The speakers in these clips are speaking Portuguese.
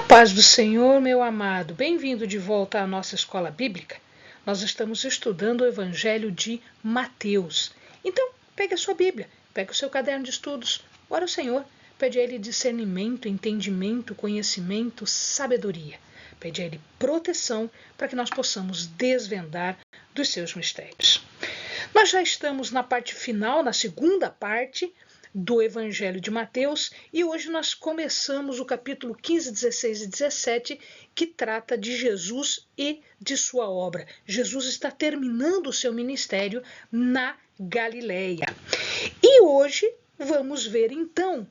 Paz do Senhor, meu amado, bem-vindo de volta à nossa escola bíblica. Nós estamos estudando o Evangelho de Mateus. Então, pegue a sua Bíblia, pegue o seu caderno de estudos, ora ao Senhor, pede a Ele discernimento, entendimento, conhecimento, sabedoria. Pede a Ele proteção para que nós possamos desvendar dos seus mistérios. Nós já estamos na parte final, na segunda parte do Evangelho de Mateus, e hoje nós começamos o capítulo 15, 16 e 17, que trata de Jesus e de sua obra. Jesus está terminando o seu ministério na Galileia. E hoje vamos ver então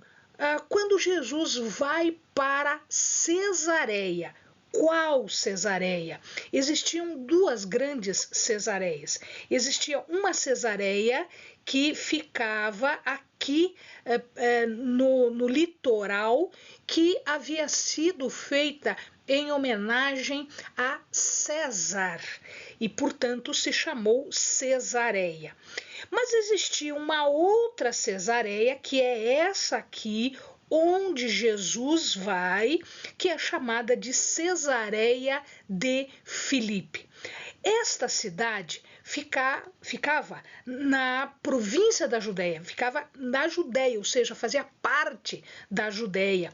quando Jesus vai para Cesareia. Qual Cesareia? Existiam duas grandes Cesareias. Existia uma Cesareia que ficava aqui no litoral, que havia sido feita em homenagem a César e, portanto, se chamou Cesareia. Mas existia uma outra Cesareia, que é essa aqui, onde Jesus vai, que é chamada de Cesareia de Filipe. Esta cidade ficava na província da Judéia, ficava na Judéia, ou seja, fazia parte da Judéia.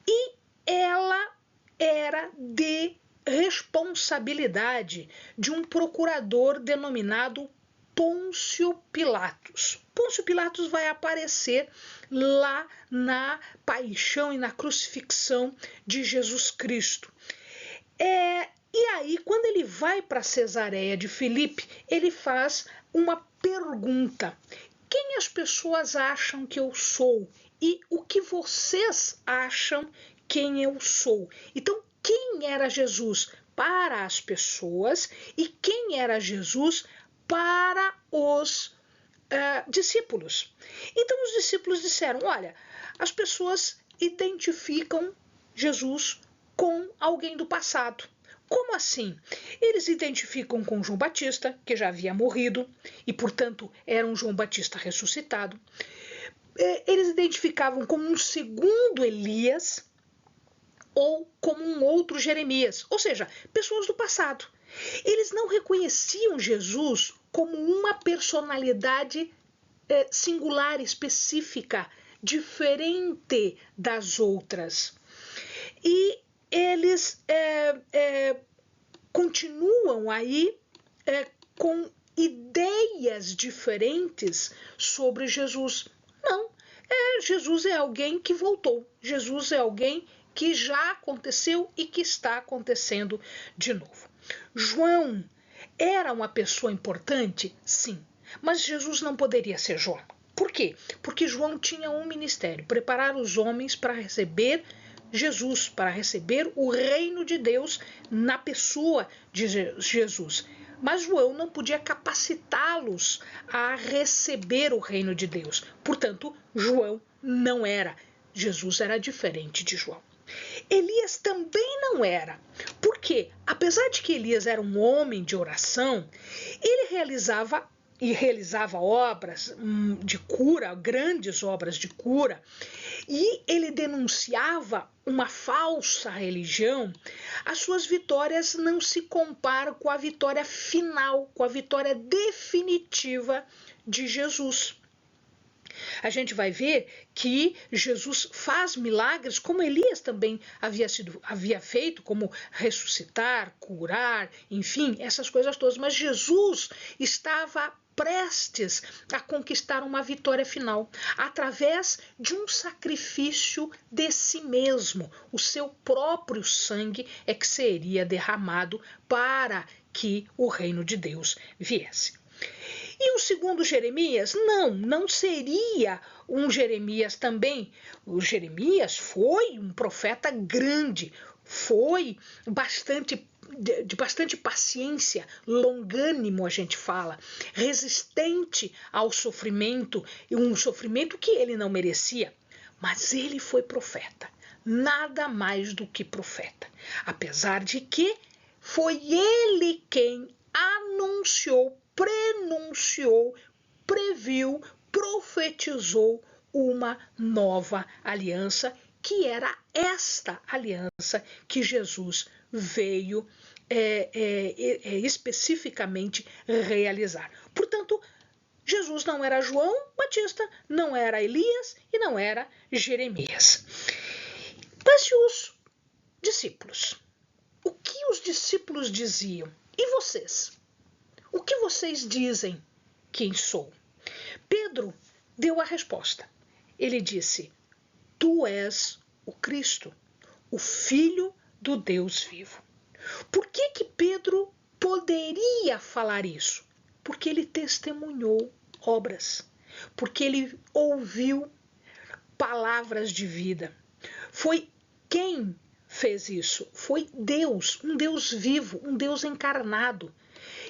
E ela era de responsabilidade de um procurador denominado Pôncio Pilatos. Pôncio Pilatos vai aparecer lá na paixão e na crucifixão de Jesus Cristo. E aí, quando ele vai para Cesareia de Filipe, ele faz uma pergunta: quem as pessoas acham que eu sou? E o que vocês acham quem eu sou? Então, quem era Jesus para as pessoas e quem era Jesus para os discípulos? Então, os discípulos disseram: olha, as pessoas identificam Jesus com alguém do passado. Como assim? Eles identificam com João Batista, que já havia morrido, e, portanto, era um João Batista ressuscitado. Eles identificavam como um segundo Elias ou como um outro Jeremias, ou seja, pessoas do passado. Eles não reconheciam Jesus como uma personalidade singular, específica, diferente das outras. E eles continuam aí com ideias diferentes sobre Jesus. Não, Jesus é alguém que voltou. Jesus é alguém que já aconteceu e que está acontecendo de novo. João era uma pessoa importante? Sim, mas Jesus não poderia ser João. Por quê? Porque João tinha um ministério: preparar os homens para receber Jesus, para receber o reino de Deus na pessoa de Jesus. Mas João não podia capacitá-los a receber o reino de Deus. Portanto, João não era. Jesus era diferente de João. Elias também não era. Porque, apesar de que Elias era um homem de oração, ele realizava obras de cura, grandes obras de cura, e ele denunciava uma falsa religião. As suas vitórias não se comparam com a vitória final, com a vitória definitiva de Jesus. A gente vai ver que Jesus faz milagres como Elias também havia feito, como ressuscitar, curar, enfim, essas coisas todas. Mas Jesus estava prestes a conquistar uma vitória final, através de um sacrifício de si mesmo. O seu próprio sangue é que seria derramado para que o reino de Deus viesse. E o segundo Jeremias? Não seria um Jeremias também. O Jeremias foi um profeta grande, foi de bastante paciência, longânimo, a gente fala, resistente ao sofrimento, e um sofrimento que ele não merecia. Mas ele foi profeta, nada mais do que profeta. Apesar de que foi ele quem anunciou, prenunciou, previu, profetizou uma nova aliança que era esta aliança que Jesus veio especificamente realizar. Portanto, Jesus não era João Batista, não era Elias e não era Jeremias. Mas e os discípulos? O que os discípulos diziam? E vocês? O que vocês dizem quem sou? Pedro deu a resposta. Ele disse: Tu és o Cristo, o Filho do Deus vivo. Por que Pedro poderia falar isso? Porque ele testemunhou obras, porque ele ouviu palavras de vida. Foi quem fez isso? Foi Deus, um Deus vivo, um Deus encarnado.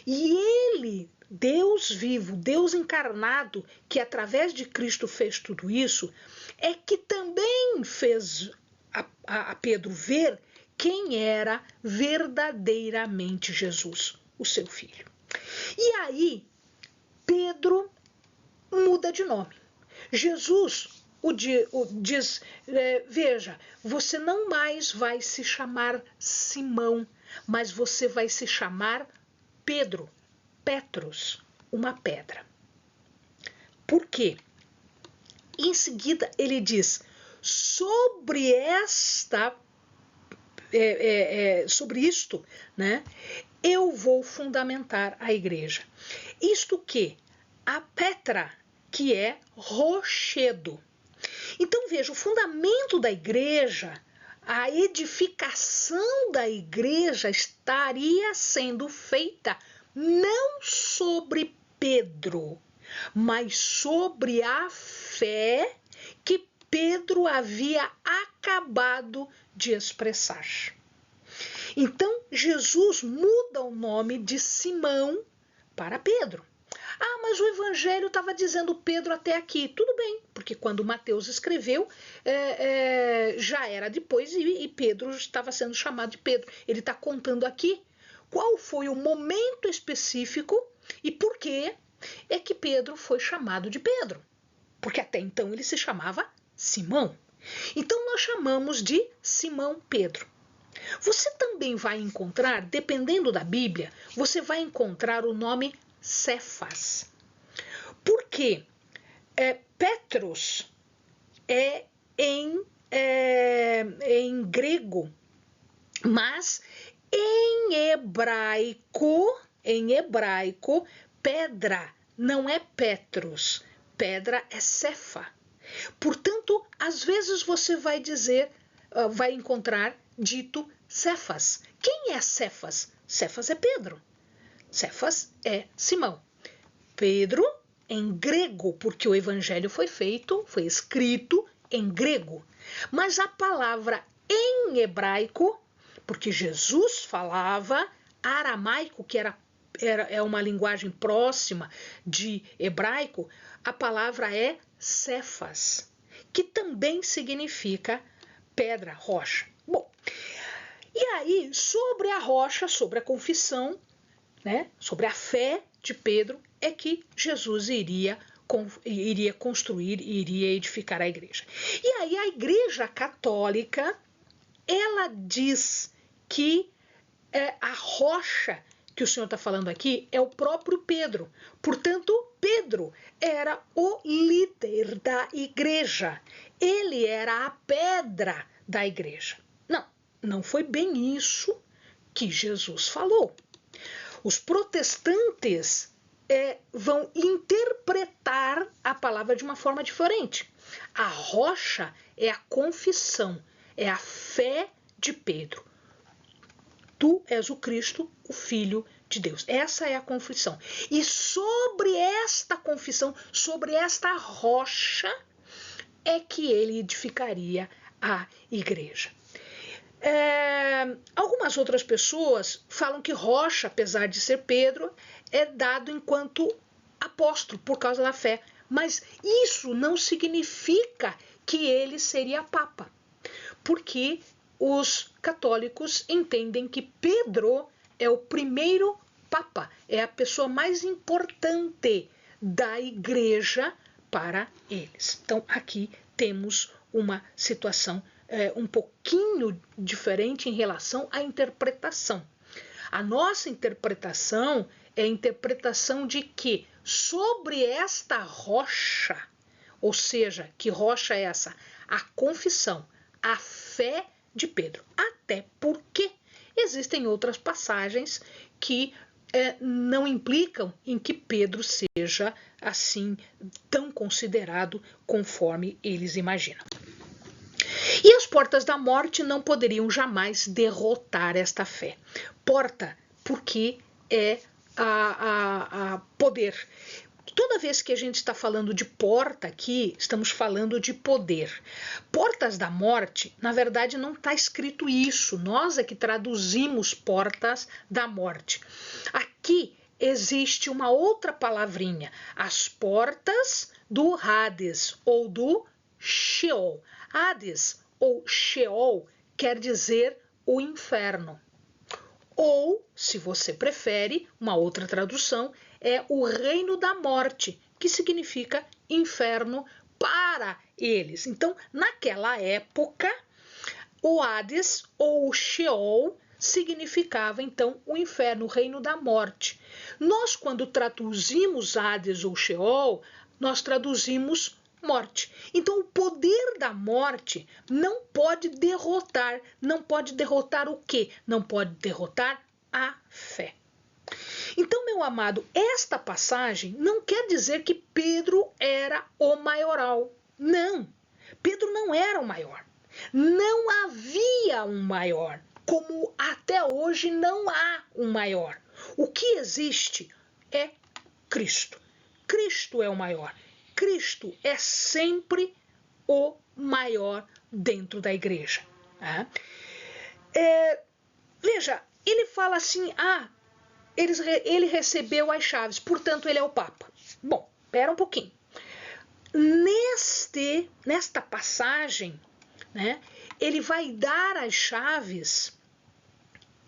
E ele, Deus vivo, Deus encarnado, que através de Cristo fez tudo isso, é que também fez a Pedro ver quem era verdadeiramente Jesus, o seu filho. E aí, Pedro muda de nome. Jesus diz, veja, você não mais vai se chamar Simão, mas você vai se chamar Pedro, Petros, uma pedra. Por quê? Em seguida, ele diz, sobre isto, né, eu vou fundamentar a igreja. Isto que? A Petra, que é rochedo. Então, veja, o fundamento da igreja, a edificação da igreja estaria sendo feita não sobre Pedro, mas sobre a fé que Pedro havia acabado de expressar. Então, Jesus muda o nome de Simão para Pedro. Ah, mas o evangelho estava dizendo Pedro até aqui. Tudo bem, porque quando Mateus escreveu, já era depois e Pedro estava sendo chamado de Pedro. Ele está contando aqui qual foi o momento específico e por que é que Pedro foi chamado de Pedro. Porque até então ele se chamava Simão. Então nós chamamos de Simão Pedro. Você também vai encontrar, dependendo da Bíblia, você vai encontrar o nome Cefas. Porque Petros é em grego, mas em hebraico, pedra não é Petros, pedra é Cefa. Portanto, às vezes você vai vai encontrar dito Cefas. Quem é Cefas? Cefas é Pedro. Cefas é Simão. Pedro em grego, porque o evangelho foi escrito em grego. Mas a palavra em hebraico, porque Jesus falava aramaico, que é uma linguagem próxima de hebraico, a palavra é Cefas, que também significa pedra, rocha. Bom, e aí, sobre a rocha, sobre a confissão, né, sobre a fé de Pedro, é que Jesus iria construir, iria edificar a igreja. E aí a igreja católica, ela diz que a rocha que o Senhor está falando aqui é o próprio Pedro. Portanto, Pedro era o líder da igreja. Ele era a pedra da igreja. Não foi bem isso que Jesus falou. Os protestantes vão interpretar a palavra de uma forma diferente. A rocha é a confissão, é a fé de Pedro. Tu és o Cristo, o Filho de Deus. Essa é a confissão. E sobre esta confissão, sobre esta rocha, é que ele edificaria a igreja. Algumas outras pessoas falam que rocha, apesar de ser Pedro, é dado enquanto apóstolo por causa da fé. Mas isso não significa que ele seria papa, porque os católicos entendem que Pedro é o primeiro papa, é a pessoa mais importante da igreja para eles. Então aqui temos uma situação um pouquinho diferente em relação à interpretação. A nossa interpretação é a interpretação de que sobre esta rocha, ou seja, que rocha é essa? A confissão, a fé de Pedro. Até porque existem outras passagens que não implicam em que Pedro seja assim tão considerado conforme eles imaginam. E as portas da morte não poderiam jamais derrotar esta fé. Porta, porque é a poder. Toda vez que a gente está falando de porta aqui, estamos falando de poder. Portas da morte, na verdade, não está escrito isso. Nós é que traduzimos portas da morte. Aqui existe uma outra palavrinha, as portas do Hades ou do Sheol. Hades ou Sheol quer dizer o inferno. Ou, se você prefere, uma outra tradução é o reino da morte, que significa inferno para eles. Então, naquela época, o Hades ou o Sheol significava então o inferno, o reino da morte. Nós, quando traduzimos Hades ou Sheol, nós traduzimos morte. Então, o poder da morte não pode derrotar. Não pode derrotar o quê? Não pode derrotar a fé. Então, meu amado, esta passagem não quer dizer que Pedro era o maioral. Não, Pedro não era o maior. Não havia um maior, como até hoje não há um maior. O que existe é Cristo. Cristo é o maior. Cristo é sempre o maior dentro da igreja. Veja, ele fala assim, ele recebeu as chaves, portanto ele é o Papa. Bom, espera um pouquinho. Nesta passagem, né, ele vai dar as chaves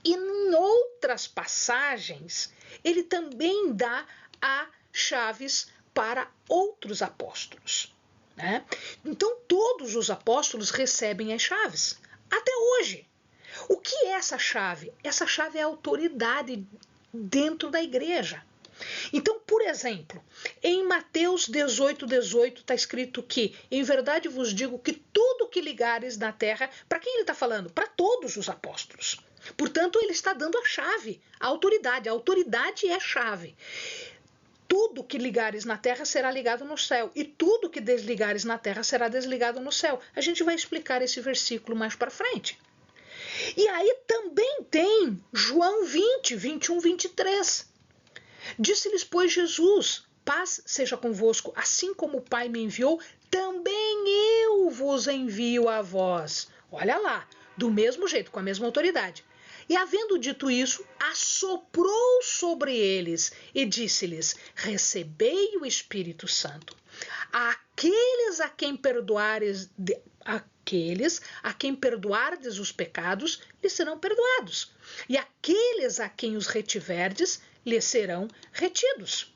e em outras passagens ele também dá as chaves para outros apóstolos. Né? Então todos os apóstolos recebem as chaves, até hoje. O que é essa chave? Essa chave é a autoridade dentro da igreja. Então, por exemplo, em Mateus 18:18 está escrito que, em verdade vos digo que tudo que ligares na terra, para quem ele está falando? Para todos os apóstolos. Portanto, ele está dando a chave, a autoridade. A autoridade é a chave. Tudo que ligares na terra será ligado no céu, e tudo que desligares na terra será desligado no céu. A gente vai explicar esse versículo mais para frente. E aí também tem João 20, 21, 23. Disse-lhes, pois, Jesus, paz seja convosco, assim como o Pai me enviou, também eu vos envio a vós. Olha lá, do mesmo jeito, com a mesma autoridade. E havendo dito isso, assoprou sobre eles e disse-lhes, recebei o Espírito Santo. Aqueles a quem perdoardes os pecados, lhes serão perdoados. E aqueles a quem os retiverdes, lhes serão retidos.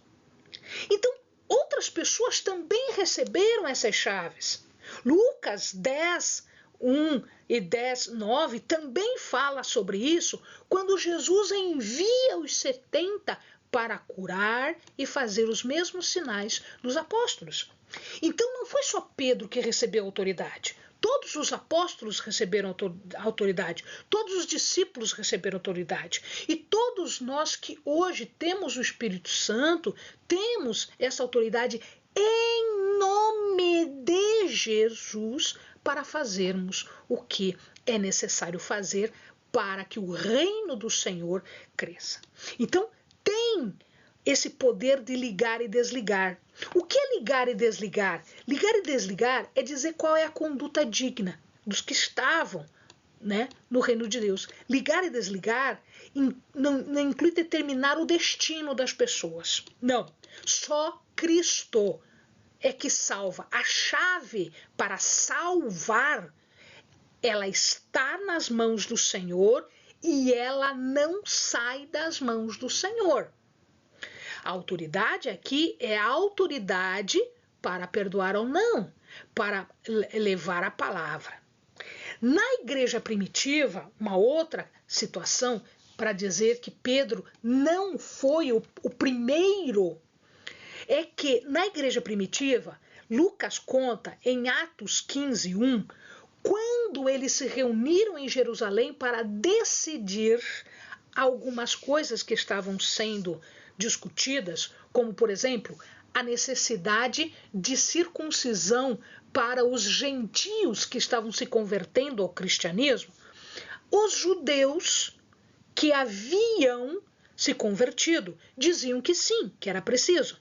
Então, outras pessoas também receberam essas chaves. Lucas 10, 1 e 10, 9 também fala sobre isso, quando Jesus envia os 70 para curar e fazer os mesmos sinais dos apóstolos. Então, não foi só Pedro que recebeu autoridade. Todos os apóstolos receberam autoridade, todos os discípulos receberam autoridade. E todos nós que hoje temos o Espírito Santo, temos essa autoridade em nome de Jesus para fazermos o que é necessário fazer para que o reino do Senhor cresça. Então, tem esse poder de ligar e desligar. O que é ligar e desligar? Ligar e desligar é dizer qual é a conduta digna dos que estavam, né, no reino de Deus. Ligar e desligar não inclui determinar o destino das pessoas. Não, só Cristo é que salva. A chave para salvar, ela está nas mãos do Senhor e ela não sai das mãos do Senhor. A autoridade aqui é a autoridade para perdoar ou não, para levar a palavra. Na igreja primitiva, uma outra situação para dizer que Pedro não foi o primeiro é que na igreja primitiva, Lucas conta em Atos 15:1, quando eles se reuniram em Jerusalém para decidir algumas coisas que estavam sendo discutidas, como, por exemplo, a necessidade de circuncisão para os gentios que estavam se convertendo ao cristianismo. Os judeus que haviam se convertido diziam que sim, que era preciso.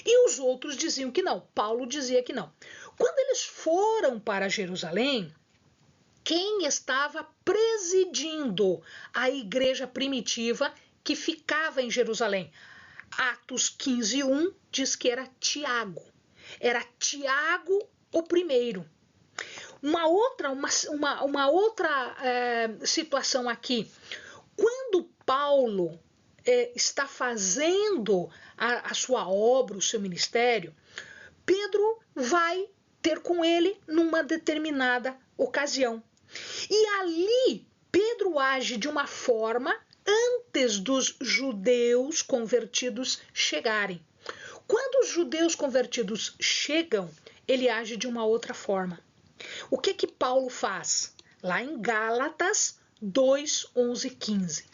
E os outros diziam que não. Paulo dizia que não. Quando eles foram para Jerusalém, quem estava presidindo a igreja primitiva que ficava em Jerusalém? Atos 15:1 diz que era Tiago. Era Tiago o primeiro. Uma outra situação aqui. Quando Paulo está fazendo a sua obra, o seu ministério, Pedro vai ter com ele numa determinada ocasião. E ali Pedro age de uma forma antes dos judeus convertidos chegarem. Quando os judeus convertidos chegam, ele age de uma outra forma. O que Paulo faz? Lá em Gálatas 2:11-15.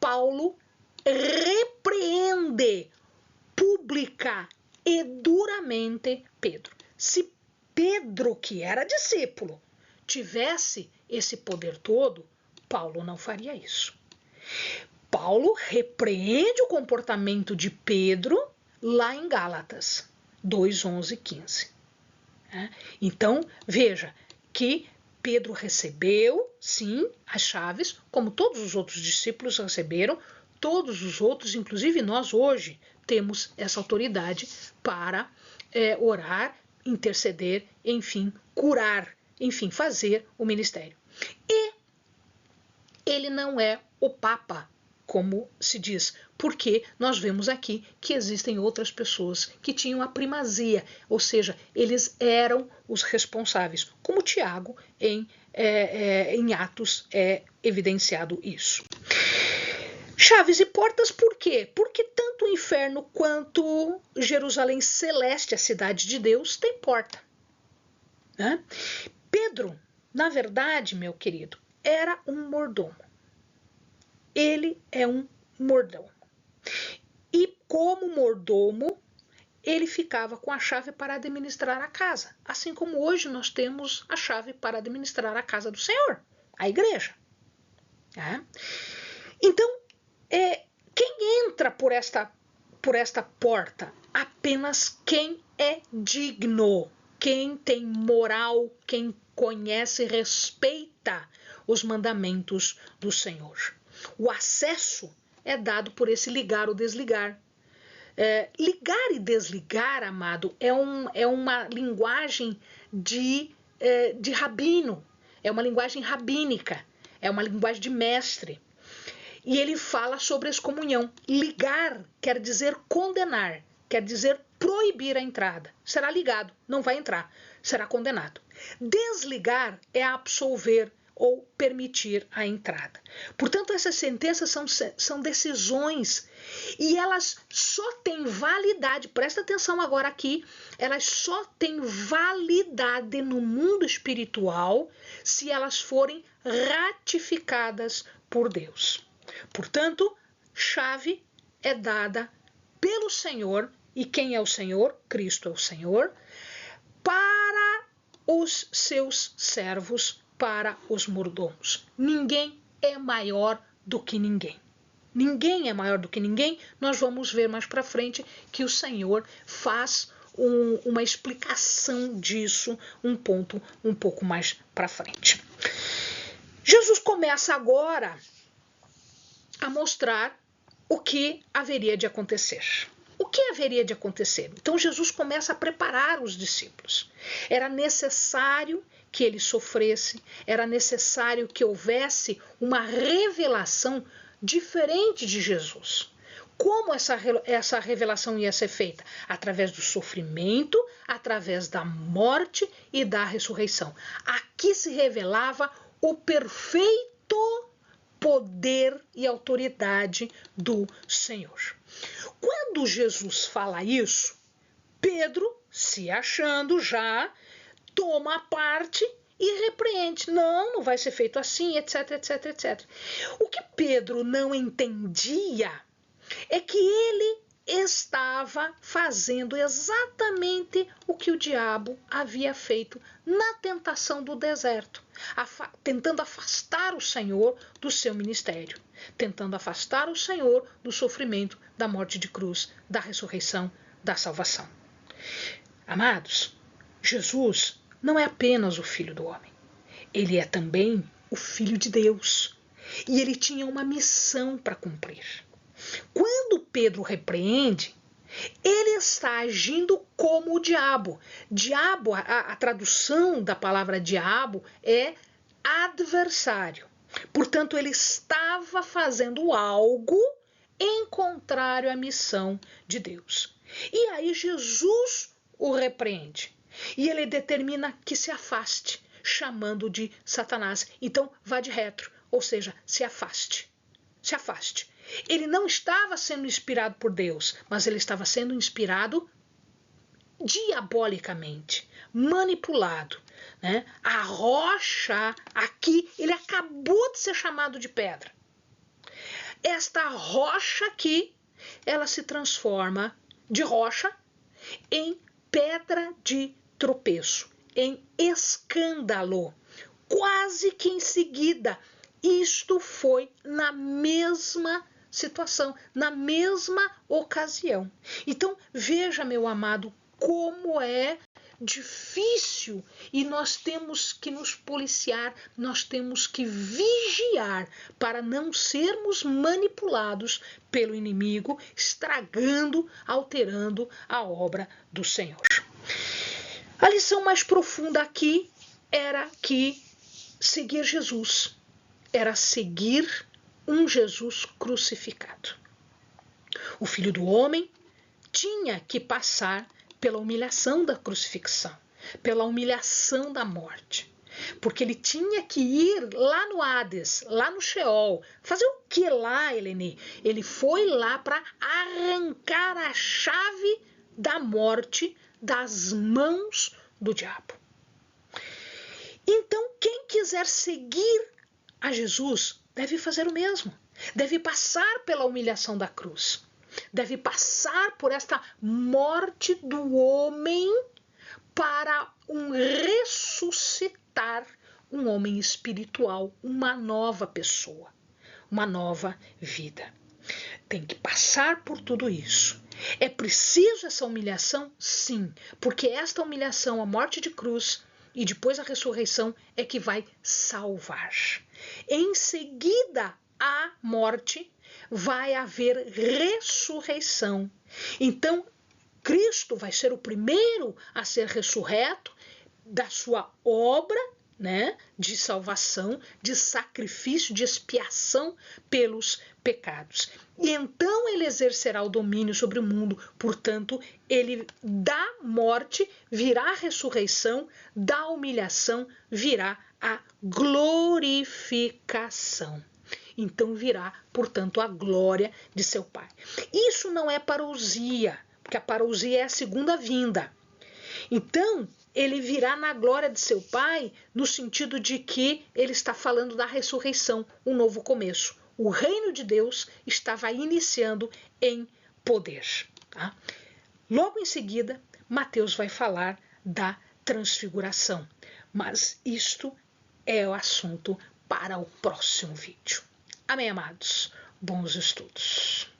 Paulo repreende pública e duramente Pedro. Se Pedro, que era discípulo, tivesse esse poder todo, Paulo não faria isso. Paulo repreende o comportamento de Pedro lá em Gálatas 2:11-15. Então, veja que Pedro recebeu, sim, as chaves, como todos os outros discípulos receberam, todos os outros, inclusive nós hoje, temos essa autoridade para orar, interceder, enfim, curar, enfim, fazer o ministério. E ele não é o Papa, como se diz, porque nós vemos aqui que existem outras pessoas que tinham a primazia, ou seja, eles eram os responsáveis, como Tiago em Atos é evidenciado isso. Chaves e portas, por quê? Porque tanto o inferno quanto Jerusalém Celeste, a cidade de Deus, tem porta. Né? Pedro, na verdade, meu querido, era um mordomo. Ele é um mordomo. E como mordomo, ele ficava com a chave para administrar a casa. Assim como hoje nós temos a chave para administrar a casa do Senhor, a igreja. Então, quem entra por esta porta? Apenas quem é digno, quem tem moral, quem conhece e respeita os mandamentos do Senhor. O acesso é dado por esse ligar ou desligar. Ligar e desligar, amado, é uma linguagem de rabino, é uma linguagem rabínica, é uma linguagem de mestre. E ele fala sobre a excomunhão. Ligar quer dizer condenar, quer dizer proibir a entrada. Será ligado, não vai entrar, será condenado. Desligar é absolver ou permitir a entrada. Portanto, essas sentenças são decisões e elas só têm validade, presta atenção agora aqui, elas só têm validade no mundo espiritual se elas forem ratificadas por Deus. Portanto, chave é dada pelo Senhor, e quem é o Senhor? Cristo é o Senhor, para os seus servos, para os mordomos. Ninguém é maior do que ninguém. Ninguém é maior do que ninguém. Nós vamos ver mais para frente que o Senhor faz uma explicação disso, um ponto um pouco mais para frente. Jesus começa agora a mostrar o que haveria de acontecer. O que haveria de acontecer? Então Jesus começa a preparar os discípulos. Era necessário que ele sofresse, era necessário que houvesse uma revelação diferente de Jesus. Como essa revelação ia ser feita? Através do sofrimento, através da morte e da ressurreição. A aqui se revelava o perfeito poder e autoridade do Senhor. Quando Jesus fala isso, Pedro, se achando já, toma a parte e repreende. Não, não vai ser feito assim, etc, etc, etc. O que Pedro não entendia é que ele estava fazendo exatamente o que o diabo havia feito na tentação do deserto, tentando afastar o Senhor do seu ministério, tentando afastar o Senhor do sofrimento, da morte de cruz, da ressurreição, da salvação. Amados, Jesus não é apenas o Filho do homem, ele é também o Filho de Deus, e ele tinha uma missão para cumprir. Quando Pedro repreende, ele está agindo como o diabo. Diabo, a tradução da palavra diabo é adversário. Portanto, ele estava fazendo algo em contrário à missão de Deus. E aí Jesus o repreende. E ele determina que se afaste, chamando de Satanás. Então, vá de retro, ou seja, se afaste. Se afaste. Ele não estava sendo inspirado por Deus, mas ele estava sendo inspirado diabolicamente, manipulado, né? A rocha aqui, ele acabou de ser chamado de pedra. Esta rocha aqui, ela se transforma de rocha em pedra de tropeço, em escândalo. Quase que em seguida, isto foi na mesma situação, na mesma ocasião. Então, veja, meu amado, como é difícil e nós temos que nos policiar, nós temos que vigiar para não sermos manipulados pelo inimigo, estragando, alterando a obra do Senhor. A lição mais profunda aqui era que seguir Jesus era seguir um Jesus crucificado. O Filho do Homem tinha que passar pela humilhação da crucifixão, pela humilhação da morte, porque ele tinha que ir lá no Hades, lá no Sheol. Fazer o que lá, Eleni? Ele foi lá para arrancar a chave da morte das mãos do diabo. Então, quem quiser seguir a Jesus deve fazer o mesmo. Deve passar pela humilhação da cruz. Deve passar por esta morte do homem para um ressuscitar um homem espiritual, uma nova pessoa, uma nova vida. Tem que passar por tudo isso. É preciso essa humilhação? Sim, porque esta humilhação, a morte de cruz e depois a ressurreição é que vai salvar. Em seguida à morte vai haver ressurreição. Então, Cristo vai ser o primeiro a ser ressurreto da sua obra, né, de salvação, de sacrifício, de expiação pelos pecados. E então ele exercerá o domínio sobre o mundo. Portanto, ele da morte virá a ressurreição, da humilhação virá a glorificação. Então virá, portanto, a glória de seu Pai. Isso não é parousia, porque a parousia é a segunda vinda. Então, ele virá na glória de seu Pai, no sentido de que ele está falando da ressurreição, um novo começo. O reino de Deus estava iniciando em poder. Tá? Logo em seguida, Mateus vai falar da transfiguração. Mas isto é o assunto para o próximo vídeo. Amém, amados? Bons estudos.